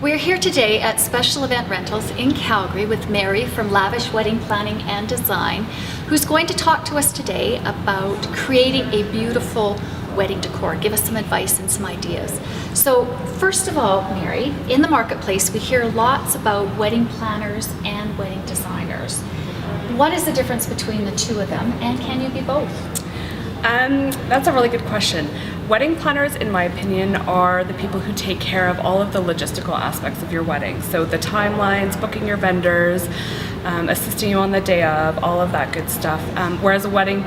We're here today at Special Event Rentals in Calgary with Mary from Lavish Wedding Planning and Design, who's going to talk to us today about creating a beautiful wedding decor. Give us some advice and some ideas. So first of all, Mary, in the marketplace we hear lots about wedding planners and wedding designers. What is the difference between the two of them, and can you be both? That's a really good question. Wedding planners, in my opinion, are the people who take care of all of the logistical aspects of your wedding. So the timelines, booking your vendors, assisting you on the day of, all of that good stuff. Whereas a wedding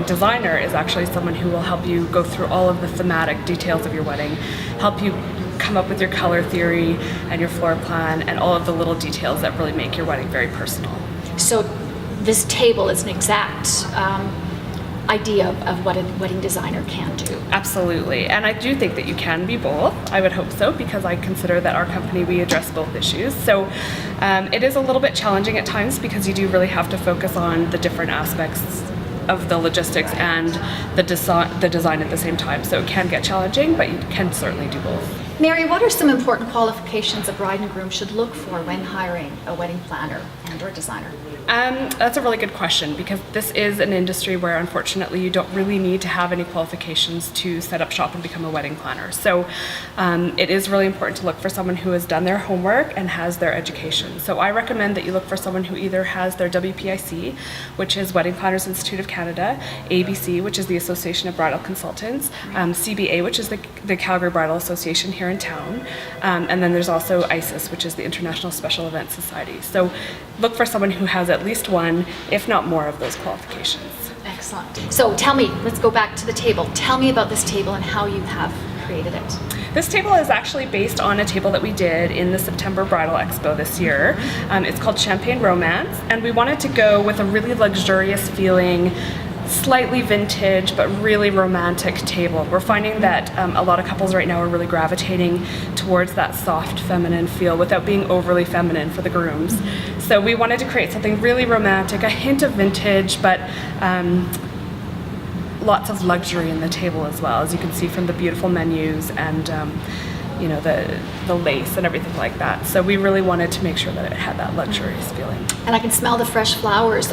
designer is actually someone who will help you go through all of the thematic details of your wedding, help you come up with your color theory and your floor plan and all of the little details that really make your wedding very personal. So this table is an exact idea of what a wedding designer can do. Absolutely, and I do think that you can be both. I would hope so, because I consider that our company, we address both issues. So it is a little bit challenging at times because you do really have to focus on the different aspects of the logistics and the design at the same time. So it can get challenging, but you can certainly do both. Mary, what are some important qualifications a bride and groom should look for when hiring a wedding planner and or designer? That's a really good question, because this is an industry where unfortunately you don't really need to have any qualifications to set up shop and become a wedding planner. So it is really important to look for someone who has done their homework and has their education. So I recommend that you look for someone who either has their WPIC, which is Wedding Planners Institute of Canada, ABC, which is the Association of Bridal Consultants, CBA, which is the Calgary Bridal Association here in town, and then there's also ISIS, which is the International Special Events Society. So look for someone who has at least one, if not more, of those qualifications. Excellent. So tell me, let's go back to the table. Tell me about this table and how you have created it. This table is actually based on a table that we did in the September Bridal Expo this year. It's called Champagne Romance, and we wanted to go with a really luxurious feeling, slightly vintage but really romantic table. We're finding that a lot of couples right now are really gravitating towards that soft feminine feel without being overly feminine for the grooms. So we wanted to create something really romantic, a hint of vintage, but lots of luxury in the table as well, as you can see from the beautiful menus and you know, the lace and everything like that. So we really wanted to make sure that it had that luxurious feeling. And I can smell the fresh flowers.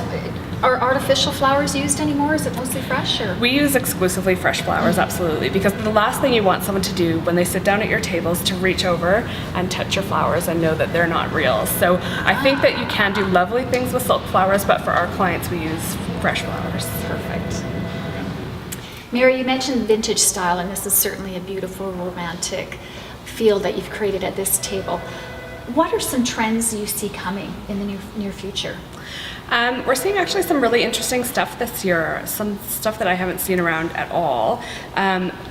Are artificial flowers used anymore? Is it mostly fresh? Or? We use exclusively fresh flowers, absolutely, because the last thing you want someone to do when they sit down at your table is to reach over and touch your flowers and know that they're not real. So I think that you can do lovely things with silk flowers, but for our clients we use fresh flowers. Perfect. Mary, you mentioned vintage style, and this is certainly a beautiful romantic feel that you've created at this table. What are some trends you see coming in the near future? We're seeing actually some really interesting stuff this year, some stuff that I haven't seen around at all.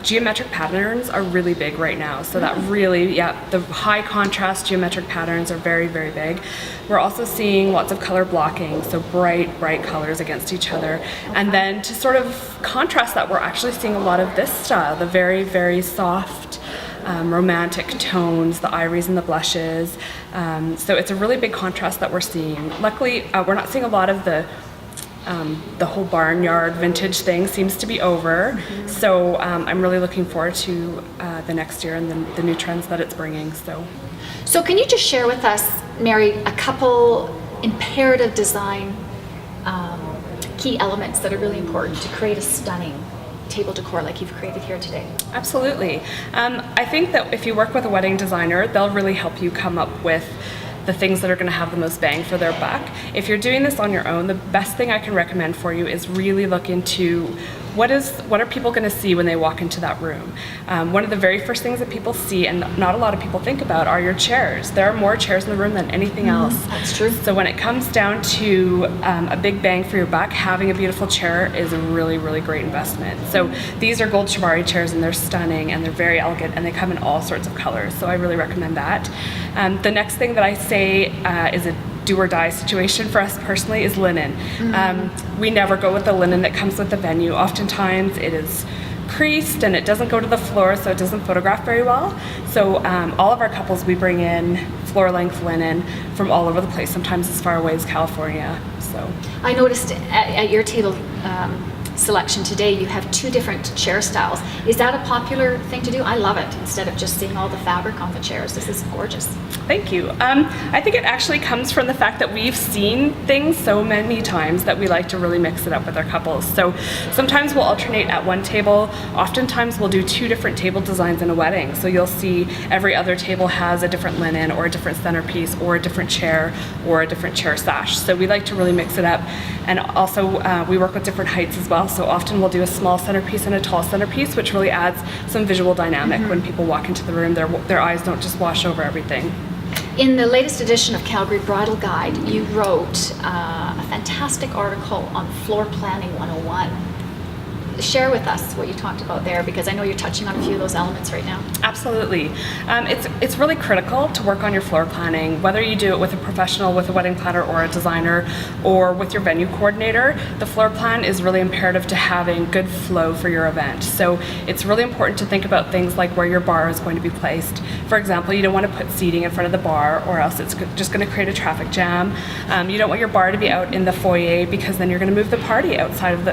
Geometric patterns are really big right now, so that really, the high contrast geometric patterns are very, very big. We're also seeing lots of color blocking, so bright colors against each other. And then to sort of contrast that, we're actually seeing a lot of this style, the very, very soft, romantic tones, the ivories and the blushes. So it's a really big contrast that we're seeing. Luckily, we're not seeing a lot of the whole barnyard vintage thing seems to be over. So I'm really looking forward to the next year and the new trends that it's bringing. So can you just share with us, Mary, a couple imperative design key elements that are really important to create a stunning table decor like you've created here today? Absolutely. I think that if you work with a wedding designer, they'll really help you come up with the things that are going to have the most bang for their buck. If you're doing this on your own, the best thing I can recommend for you is really look into what are people going to see when they walk into that room. One of the very first things that people see, and not a lot of people think about, are your chairs. There are more chairs in the room than anything else. That's true. So when it comes down to a big bang for your buck, having a beautiful chair is a really, really great investment. So these are gold shibari chairs, and they're stunning and they're very elegant, and they come in all sorts of colors. So I really recommend that. The next thing that I say is a do or die situation for us personally is linen. We never go with the linen that comes with the venue. Oftentimes it is creased and it doesn't go to the floor, so it doesn't photograph very well. So all of our couples, we bring in floor length linen from all over the place, sometimes as far away as California. So I noticed at your table selection today, you have 2 different chair styles. Is that a popular thing to do? I love it. Instead of just seeing all the fabric on the chairs, this is gorgeous. Thank you. I think it actually comes from the fact that we've seen things so many times that we like to really mix it up with our couples. So sometimes we'll alternate at one table. Oftentimes we'll do 2 different table designs in a wedding. So you'll see every other table has a different linen or a different centerpiece or a different chair or a different chair sash. So we like to really mix it up. And also we work with different heights as well. So often we'll do a small centerpiece and a tall centerpiece, which really adds some visual dynamic. When people walk into the room, their eyes don't just wash over everything. In the latest edition of Calgary Bridal Guide, you wrote a fantastic article on floor planning 101. Share with us what you talked about there, because I know you're touching on a few of those elements right now. Absolutely. It's really critical to work on your floor planning, whether you do it with a professional, with a wedding planner or a designer, or with your venue coordinator. The floor plan is really imperative to having good flow for your event. So it's really important to think about things like where your bar is going to be placed. For example, you don't want to put seating in front of the bar, or else it's just going to create a traffic jam. You don't want your bar to be out in the foyer, because then you're going to move the party outside of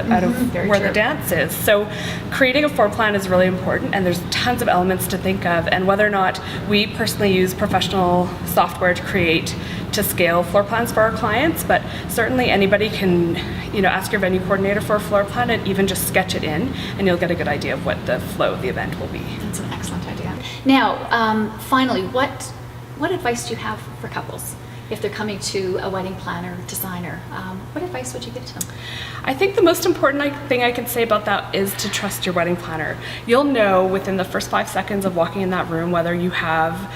where the dance is. So creating a floor plan is really important, and there's tons of elements to think of. And whether or not we personally use professional software to scale floor plans for our clients, but certainly anybody can, ask your venue coordinator for a floor plan and even just sketch it in, and you'll get a good idea of what the flow of the event will be. That's an excellent idea. Now, finally, what advice do you have for couples if they're coming to a wedding planner, designer? What advice would you give to them? I think the most important thing I can say about that is to trust your wedding planner. You'll know within the first 5 seconds of walking in that room whether you have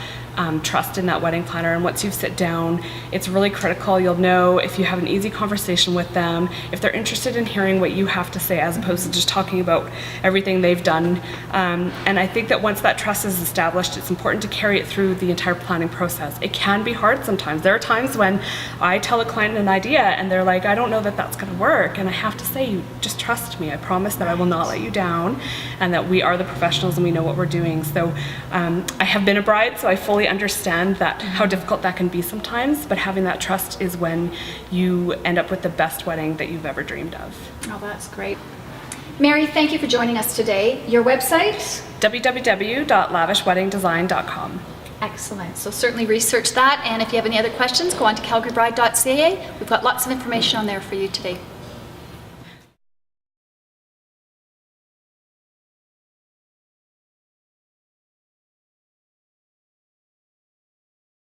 trust in that wedding planner, and once you sit down, it's really critical. You'll know if you have an easy conversation with them, if they're interested in hearing what you have to say as opposed to just talking about everything they've done. And I think that once that trust is established, it's important to carry it through the entire planning process. It can be hard sometimes. There are times when I tell a client an idea and they're like, I don't know that that's going to work, and I have to say, you just trust me. I promise that I will not let you down, and that we are the professionals and we know what we're doing. So I have been a bride, so I fully understand that how difficult that can be sometimes, but having that trust is when you end up with the best wedding that you've ever dreamed of. Oh, that's great. Mary, thank you for joining us today. Your website? www.lavishweddingdesign.com. Excellent. So certainly research that, and if you have any other questions, go on to calgarybride.ca. We've got lots of information on there for you today.